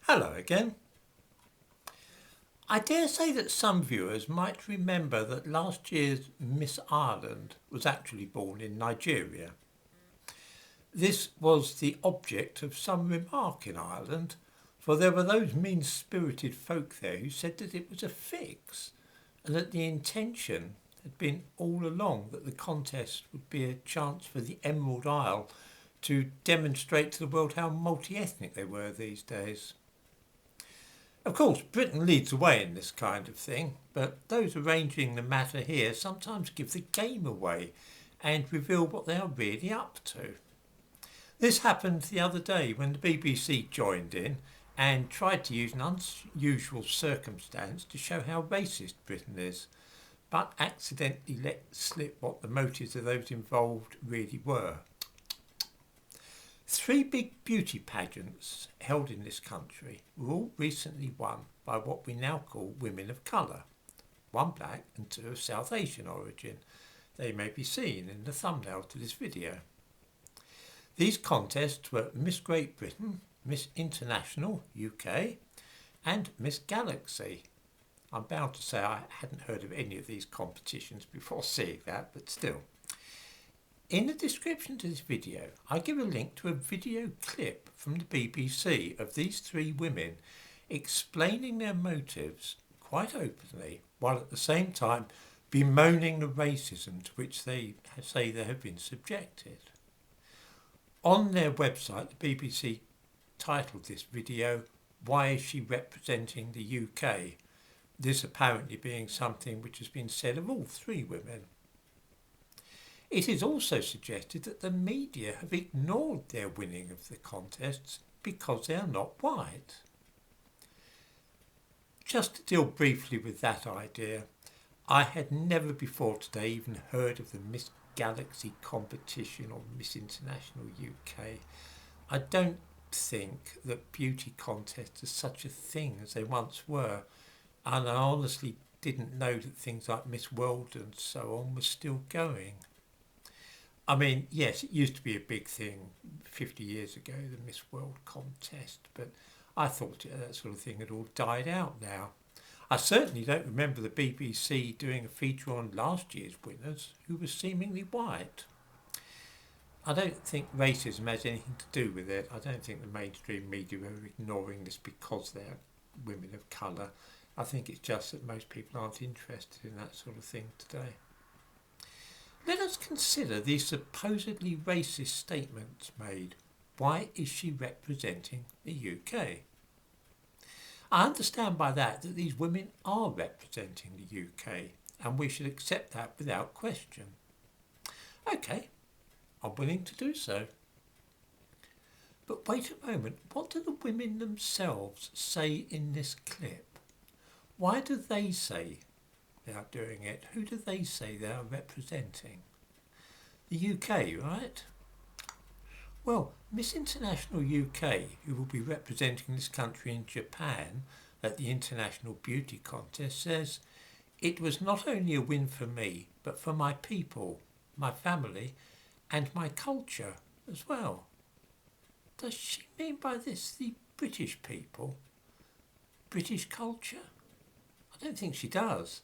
Hello again. I dare say that some viewers might remember that last year's Miss Ireland was actually born in Nigeria. This was the object of some remark in Ireland, for there were those mean-spirited folk there who said that it was a fix, and that the intention had been all along that the contest would be a chance for the Emerald Isle to demonstrate to the world how multi-ethnic they were these days. Of course, Britain leads the way in this kind of thing, but those arranging the matter here sometimes give the game away and reveal what they are really up to. This happened the other day when the BBC joined in and tried to use an unusual circumstance to show how racist Britain is, but accidentally let slip what the motives of those involved really were. Three big beauty pageants held in this country were all recently won by what we now call women of colour, one black and two of South Asian origin. They may be seen in the thumbnail to this video. These contests were Miss Great Britain, Miss International UK and Miss Galaxy. I'm bound to say I hadn't heard of any of these competitions before seeing that, but still. In the description to this video, I give a link to a video clip from the BBC of these three women explaining their motives quite openly, while at the same time bemoaning the racism to which they say they have been subjected. On their website, the BBC titled this video, "Why is she representing the UK?" This apparently being something which has been said of all three women. It is also suggested that the media have ignored their winning of the contests because they are not white. Just to deal briefly with that idea, I had never before today even heard of the Miss Galaxy competition or Miss International UK. I don't think that beauty contests are such a thing as they once were, and I honestly didn't know that things like Miss World and so on were still going. I mean, yes, it used to be a big thing 50 years ago, the Miss World contest, but I thought that sort of thing had all died out now. I certainly don't remember the BBC doing a feature on last year's winners who were seemingly white. I don't think racism has anything to do with it. I don't think the mainstream media are ignoring this because they're women of colour. I think it's just that most people aren't interested in that sort of thing today. Let us consider these supposedly racist statements made. Why is she representing the UK? I understand by that these women are representing the UK, and we should accept that without question. Okay, I'm willing to do so. But wait a moment, what do the women themselves say in this clip? Why do they say they are doing it? Who do they say they are representing? The UK, right? Well, Miss International UK, who will be representing this country in Japan at the International Beauty Contest, says, "It was not only a win for me, but for my people, my family, and my culture as well." Does she mean by this the British people? British culture? I don't think she does.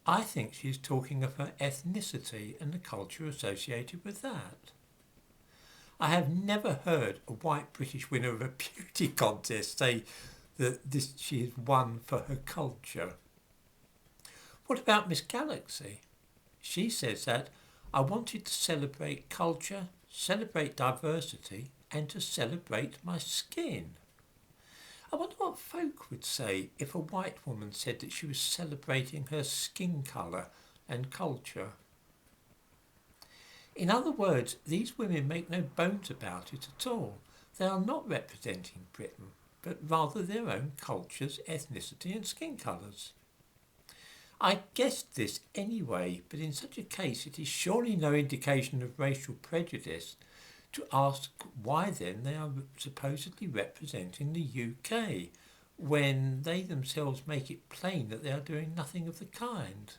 I think she is talking of her ethnicity and the culture associated with that. I have never heard a white British winner of a beauty contest say that she has won for her culture. What about Miss Galaxy? She says that I wanted to celebrate culture, celebrate diversity, and to celebrate my skin. I wonder what folk would say if a white woman said that she was celebrating her skin colour and culture. In other words, these women make no bones about it at all. They are not representing Britain, but rather their own cultures, ethnicity and skin colours. I guessed this anyway, but in such a case it is surely no indication of racial prejudice to ask why then they are supposedly representing the UK, when they themselves make it plain that they are doing nothing of the kind.